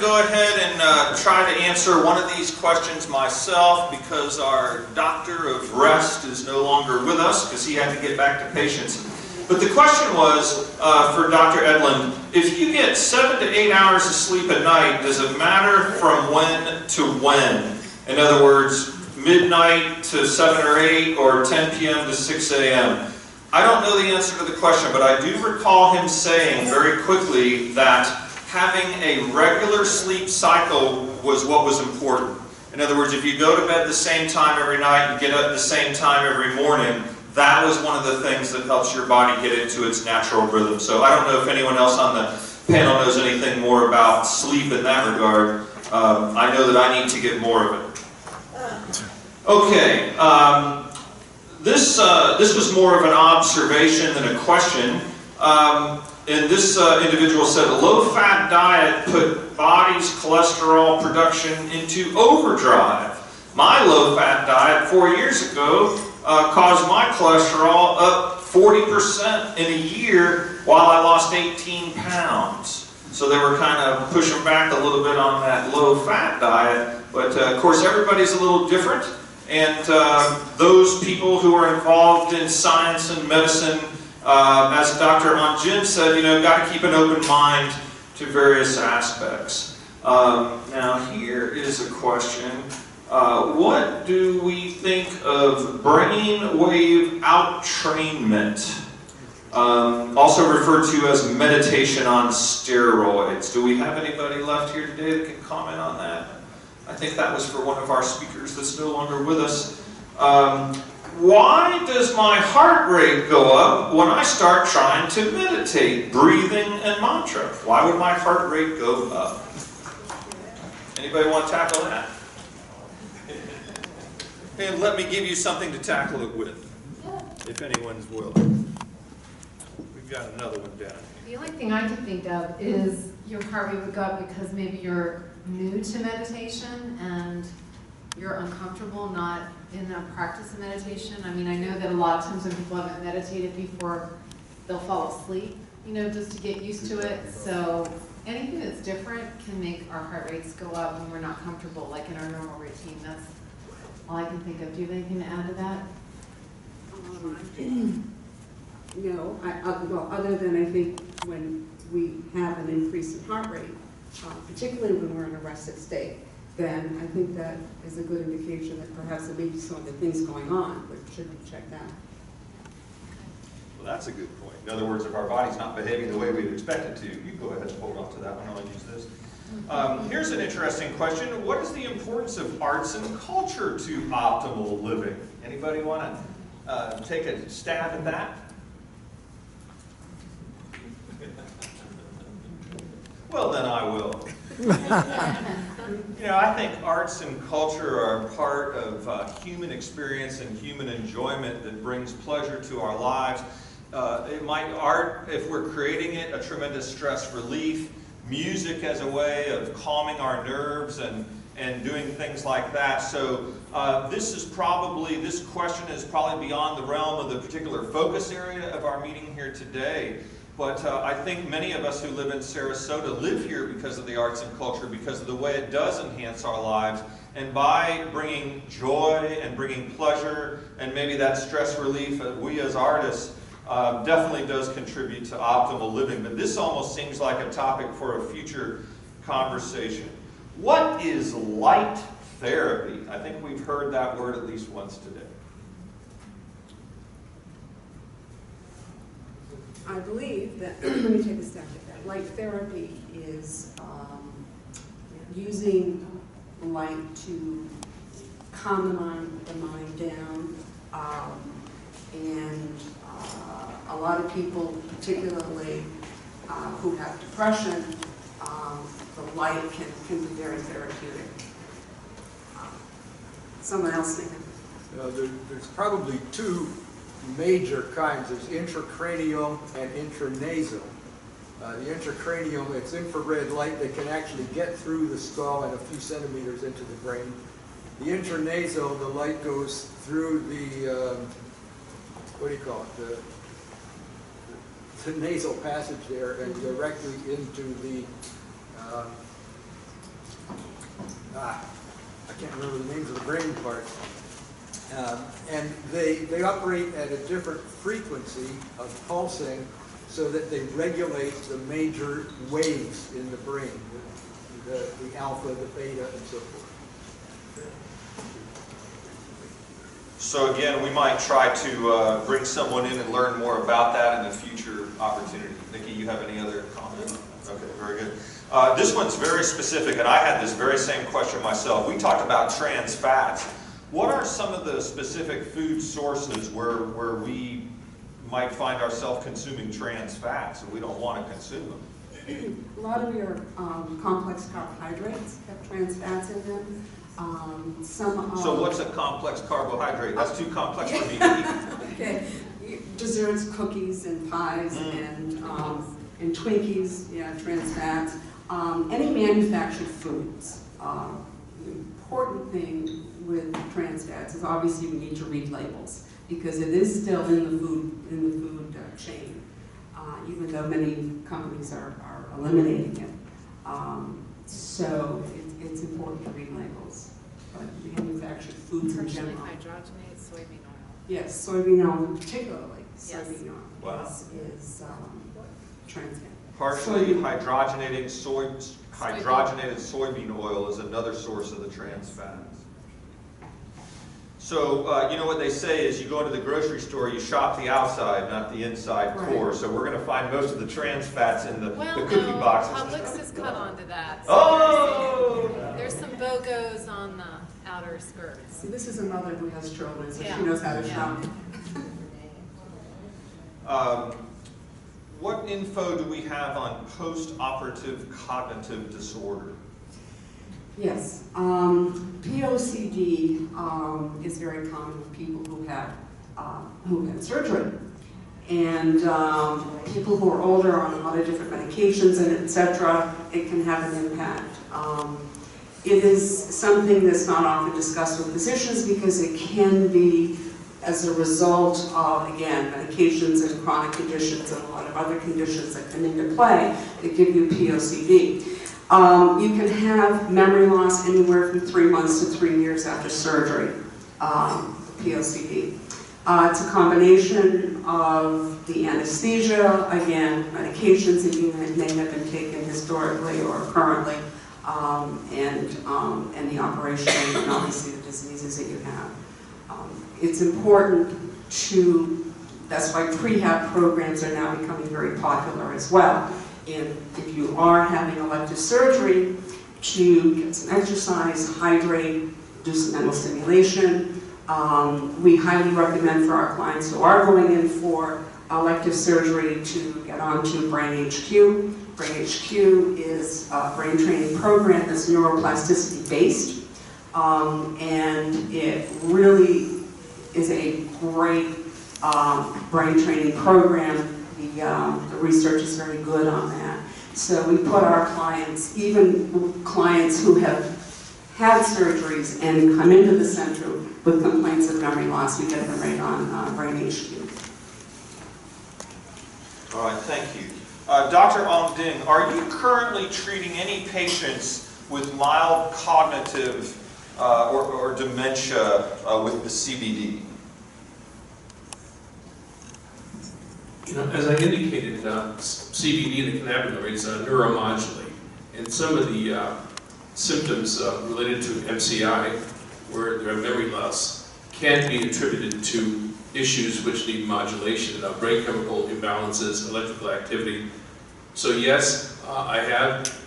to go ahead and try to answer one of these questions myself because our doctor of rest is no longer with us because he had to get back to patients. But the question was, for Dr. Edlund, if you get 7 to 8 hours of sleep at night, does it matter from when to when? In other words, midnight to 7 or 8 or 10 p.m. to 6 a.m.? I don't know the answer to the question, but I do recall him saying very quickly that having a regular sleep cycle was what was important. In other words, if you go to bed the same time every night and get up the same time every morning, that was one of the things that helps your body get into its natural rhythm. So I don't know if anyone else on the panel knows anything more about sleep in that regard. I know that I need to get more of it. Okay. This was more of an observation than a question. And this individual said a low-fat diet put body's cholesterol production into overdrive. My low-fat diet 4 years ago caused my cholesterol up 40% in a year while I lost 18 pounds. So they were kind of pushing back a little bit on that low-fat diet. But of course, everybody's a little different. And those people who are involved in science and medicine, as Dr. Anjin said, you know, got to keep an open mind to various aspects. Now here is a question. What do we think of brainwave outtrainment? Also referred to as meditation on steroids. Do we have anybody left here today that can comment on that? I think that was for one of our speakers that's no longer with us. Why does my heart rate go up when I start trying to meditate, breathing and mantra? Why would my heart rate go up? Anybody want to tackle that? And let me give you something to tackle it with, if anyone's willing. We've got another one down here. The only thing I can think of is your heart rate would go up because maybe you're new to meditation and you're uncomfortable not in a practice of meditation. I mean, I know that a lot of times when people haven't meditated before, they'll fall asleep, you know, just to get used to it. So anything that's different can make our heart rates go up when we're not comfortable, like in our normal routine. That's all I can think of. Do you have anything to add to that? No, well, other than I think when we have an increase in heart rate, particularly when we're in a rested state, then I think that is a good indication that perhaps there may be some other things going on that should be checked out. Well, that's a good point. In other words, if our body's not behaving the way we'd expect it to, you go ahead and hold on to that one. I'll use this. Here's an interesting question. What is the importance of arts and culture to optimal living? Anybody want to take a stab at that? Well, then I will. You know, I think arts and culture are a part of human experience and human enjoyment that brings pleasure to our lives. Art, if we're creating it, a tremendous stress relief. Music as a way of calming our nerves and doing things like that. So this question is probably beyond the realm of the particular focus area of our meeting here today. But I think many of us who live in Sarasota live here because of the arts and culture, because of the way it does enhance our lives. And by bringing joy and bringing pleasure and maybe that stress relief, we as artists definitely does contribute to optimal living. But this almost seems like a topic for a future conversation. What is light therapy? I think we've heard that word at least once today. I believe that, let me take a step at that. Light therapy is using light to calm the mind down, and a lot of people, particularly who have depression, the light can be very therapeutic. Someone else think? There's probably two major kinds. There's intracranial and intranasal. The intracranial, it's infrared light that can actually get through the skull and a few centimeters into the brain. The intranasal, the light goes through the, what do you call it, the nasal passage there and directly into the can't remember the names of the brain parts. And they operate at a different frequency of pulsing so that they regulate the major waves in the brain, the alpha, the beta, and so forth. So again, we might try to bring someone in and learn more about that in a future opportunity. Nikki, you have any other comments? Okay, very good. This one's very specific, and I had this very same question myself. We talked about trans fats. What are some of the specific food sources where we might find ourselves consuming trans fats and we don't want to consume them? A lot of your complex carbohydrates have trans fats in them. So what's a complex carbohydrate? That's too complex for me to eat. Okay, desserts, cookies, and pies, and Twinkies, yeah, trans fats. Any manufactured foods. The important thing with trans fats is obviously we need to read labels because it is still in the food chain, even though many companies are eliminating it. So it's important to read labels. But manufactured foods in Partially general. hydrogenated soybean oil. Yes, soybean oil particularly. Yes. Soybean oil Wow. is trans fat. Partially hydrogenated soybean oil is another source of the trans fats. So, you know what they say is you go into the grocery store, you shop the outside, not the inside core. So we're going to find most of the trans fats in the cookie boxes. Publix has cut onto that. So Oh! there's some BOGOs on the outer skirts. See, this is a mother who has children, so Yeah. she knows how to Yeah. shop. What info do we have on post-operative cognitive disorder? Yes, POCD is very common with people who have surgery, and people who are older on a lot of different medications and etc. It can have an impact. It is something that's not often discussed with physicians because it can be as a result of, again, medications and chronic conditions and a lot of other conditions that come into play that give you POCD. You can have memory loss anywhere from 3 months to 3 years after surgery, POCD. It's a combination of the anesthesia, again, medications that you may have been taking historically or currently, and the operation and obviously the diseases that you have. It's important that's why prehab programs are now becoming very popular as well. And if you are having elective surgery, to get some exercise, hydrate, do some mental stimulation. We highly recommend for our clients who are going in for elective surgery to get onto Brain HQ. Brain HQ is a brain training program that's neuroplasticity based, and it really is a great brain training program. The research is very good on that. So we put our clients, even clients who have had surgeries and come into the center with complaints of memory loss, we get them right on Brain HQ. All right, thank you. Dr. Ong Ding, are you currently treating any patients with mild cognitive or dementia with the CBD? You know, as I indicated, CBD, the cannabinoids, neuromodulate, and some of the symptoms related to MCI, where there are memory loss, can be attributed to issues which need modulation, brain chemical imbalances, electrical activity. So yes, I have,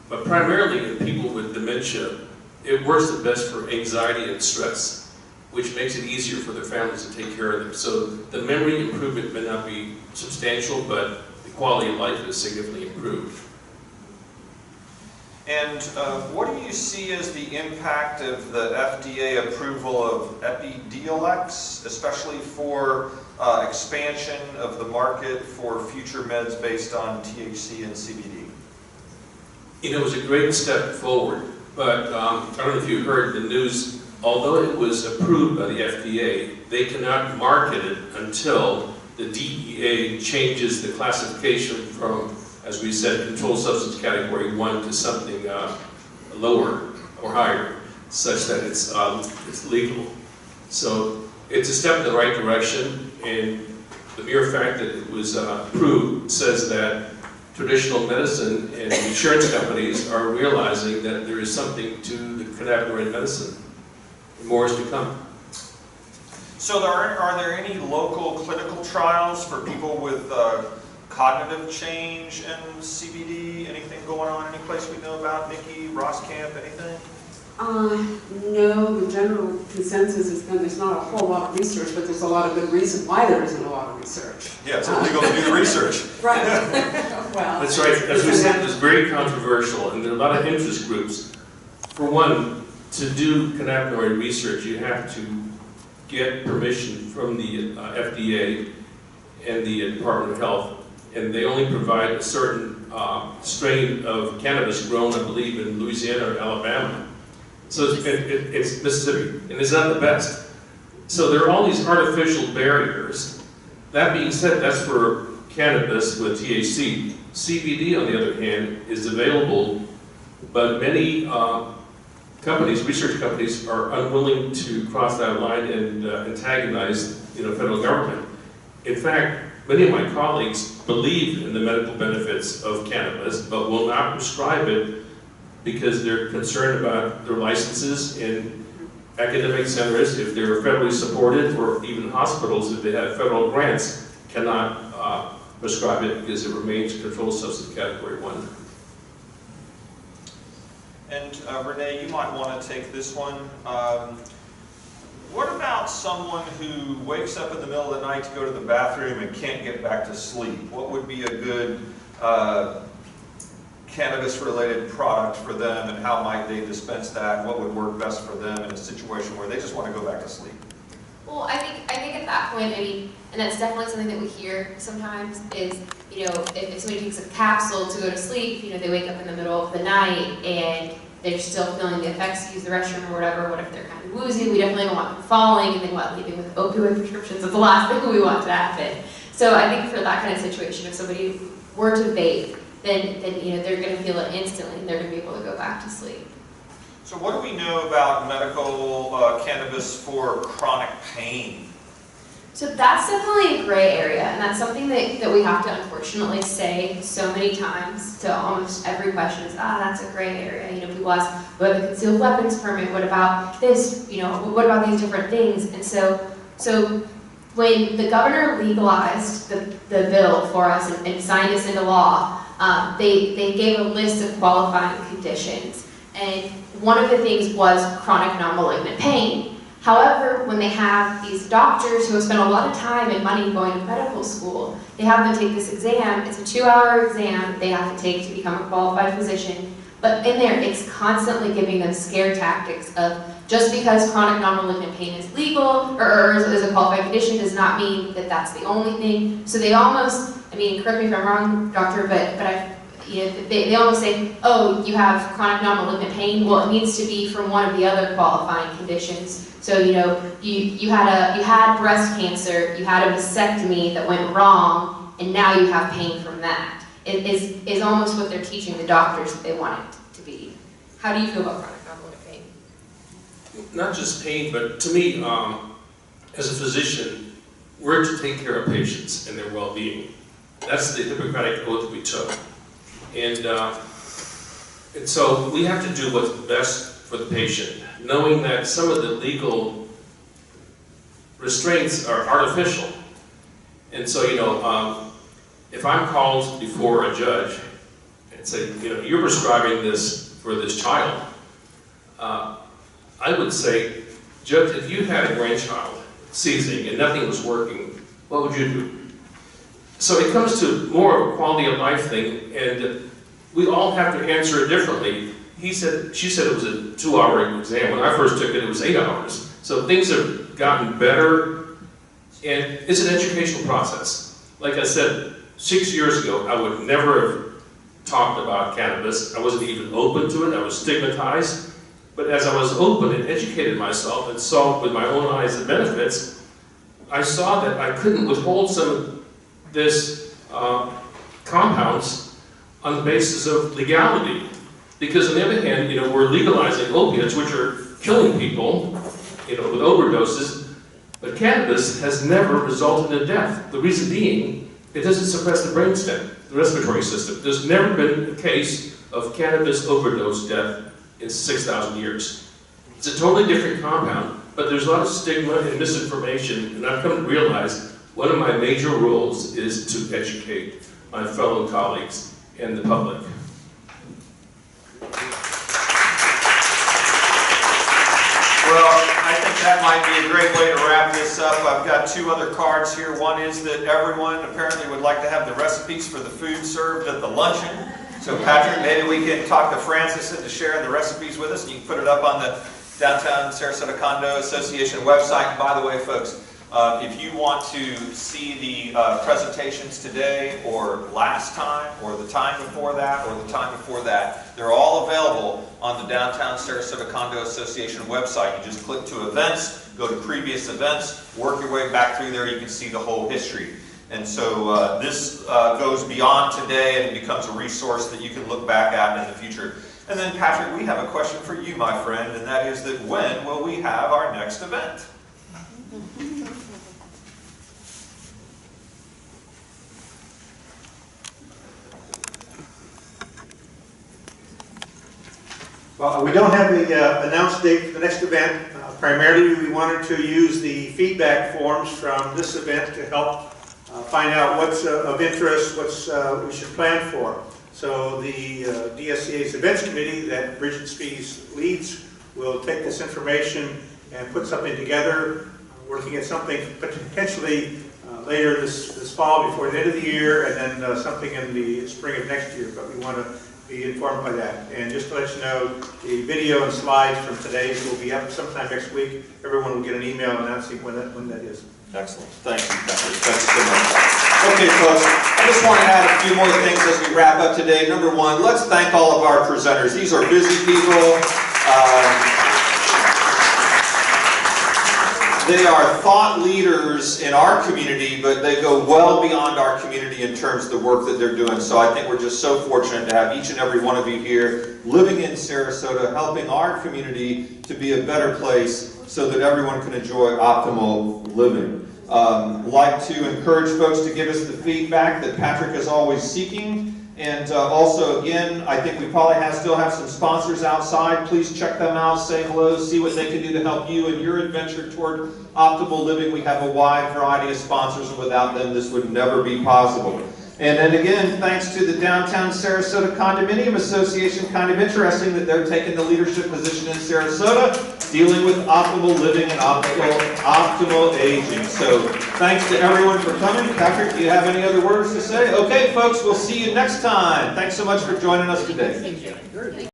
but primarily in people with dementia, it works the best for anxiety and stress, which makes it easier for their families to take care of them. So the memory improvement may not be substantial, but the quality of life is significantly improved. And what do you see as the impact of the FDA approval of Epidiolex, especially for expansion of the market for future meds based on THC and CBD? You know, it was a great step forward, but I don't know if you heard the news, although it was approved by the FDA, they cannot market it until the DEA changes the classification from, as we said, controlled substance category 1 to something lower or higher. such that it's legal. So it's a step in the right direction, and the mere fact that it was approved says that traditional medicine and insurance companies are realizing that there is something to the cannabinoid medicine. More is to come. So are there any local clinical trials for people with cognitive change and CBD? Anything going on? Any place we know about? Nikki, Roskamp, anything? No, the general consensus is that there's not a whole lot of research, but there's a lot of good reason why there isn't a lot of research. Yeah, it's illegal to do the research. Right. Well, That's right. As we said, it's very controversial, and there are a lot of interest groups. For one, to do cannabinoid research, you have to get permission from the FDA and the Department of Health, and they only provide a certain strain of cannabis grown, I believe, in Louisiana or Alabama. So it's Mississippi, and it's not the best. So there are all these artificial barriers. That being said, that's for cannabis with THC. CBD, on the other hand, is available, but many companies, research companies, are unwilling to cross that line and antagonize, federal government. In fact, many of my colleagues believe in the medical benefits of cannabis, but will not prescribe it because they're concerned about their licenses in academic centers, if they're federally supported, or even hospitals, if they have federal grants, cannot prescribe it because it remains controlled substance category 1. And Renee, you might want to take this one. What about someone who wakes up in the middle of the night to go to the bathroom and can't get back to sleep? What would be a good cannabis-related product for them, and how might they dispense that? What would work best for them in a situation where they just want to go back to sleep? Well, I think at that point, and that's definitely something that we hear sometimes, is, if somebody takes a capsule to go to sleep, they wake up in the middle of the night and they're still feeling the effects to use the restroom or whatever. What if they're kind of woozy? We definitely don't want them falling and then leaving with opioid prescriptions. That's the last thing we want to happen. So I think for that kind of situation, if somebody were to vape, then they're going to feel it instantly and they're going to be able to go back to sleep. So what do we know about medical cannabis for chronic pain? So that's definitely a gray area, and that's something that we have to unfortunately say so many times to almost every question is, that's a gray area. People ask, what about the concealed weapons permit? What about this? What about these different things? And so when the governor legalized the bill for us and signed us into law, they gave a list of qualifying conditions. And one of the things was chronic non-malignant pain. However, when they have these doctors who have spent a lot of time and money going to medical school, they have them take this exam. It's a 2-hour exam they have to take to become a qualified physician. But in there, it's constantly giving them scare tactics of just because chronic non-malignant pain is legal or is a qualified condition does not mean that that's the only thing. So they almost, correct me if I'm wrong, doctor, but they almost say, oh, you have chronic non-malignant pain. Well, it needs to be from one of the other qualifying conditions. So, you had breast cancer, you had a vasectomy that went wrong, and now you have pain from that. It is almost what they're teaching the doctors that they want it to be. How do you feel about chronic non-malignant pain? Not just pain, but to me, as a physician, we're to take care of patients and their well-being. That's the Hippocratic oath we took. And so we have to do what's best for the patient, knowing that some of the legal restraints are artificial. And so, if I'm called before a judge and say, you're prescribing this for this child, I would say, Judge, if you had a grandchild seizing and nothing was working, what would you do? So it comes to more of a quality of life thing, and we all have to answer it differently. She said it was a 2-hour exam. When I first took it, it was 8 hours. So things have gotten better, and it's an educational process. Like I said, 6 years ago, I would never have talked about cannabis. I wasn't even open to it. I was stigmatized. But as I was open and educated myself and saw with my own eyes the benefits, I saw that I couldn't withhold some of this compounds on the basis of legality. Because on the other hand, we're legalizing opiates, which are killing people, with overdoses, but cannabis has never resulted in death. The reason being, it doesn't suppress the brainstem, the respiratory system. There's never been a case of cannabis overdose death in 6,000 years. It's a totally different compound, but there's a lot of stigma and misinformation, and I've come to realize one of my major roles is to educate my fellow colleagues and the public. Well, I think that might be a great way to wrap this up. I've got two other cards here. One is that everyone apparently would like to have the recipes for the food served at the luncheon. So Patrick, maybe we can talk to Francis into sharing the recipes with us, and you can put it up on the Downtown Sarasota Condo Association website. And by the way, folks, if you want to see the presentations today or last time or the time before that or the time before that, they're all available on the Downtown Sarasota Condo Association website. You just click to events, go to previous events, work your way back through there, you can see the whole history. And so this goes beyond today and becomes a resource that you can look back at in the future. And then Patrick, we have a question for you, my friend, and that is that when will we have our next event? Well, we don't have the announced date for the next event. Primarily, we wanted to use the feedback forms from this event to help find out what's of interest, what's we should plan for. So the DSCA's events committee that Bridget Spies leads will take this information and put something together. We're looking at something potentially later this fall before the end of the year, and then something in the spring of next year, but we want to be informed by that. And just to let you know, the video and slides from today will be up sometime next week. Everyone will get an email announcing when that is. Excellent. Thank you, Patrick. Thanks so much. Okay, folks, I just want to add a few more things as we wrap up today. Number one, let's thank all of our presenters. These are busy people. They are thought leaders in our community, but they go well beyond our community in terms of the work that they're doing. So I think we're just so fortunate to have each and every one of you here living in Sarasota, helping our community to be a better place so that everyone can enjoy optimal living. Like to encourage folks to give us the feedback that Patrick is always seeking. And also, again, I think we probably still have some sponsors outside. Please check them out, say hello, see what they can do to help you in your adventure toward optimal living. We have a wide variety of sponsors, and without them, this would never be possible. And then again, thanks to the Downtown Sarasota Condominium Association. Kind of interesting that they're taking the leadership position in Sarasota, dealing with optimal living and optimal aging. So thanks to everyone for coming. Patrick, do you have any other words to say? Okay, folks, we'll see you next time. Thanks so much for joining us today.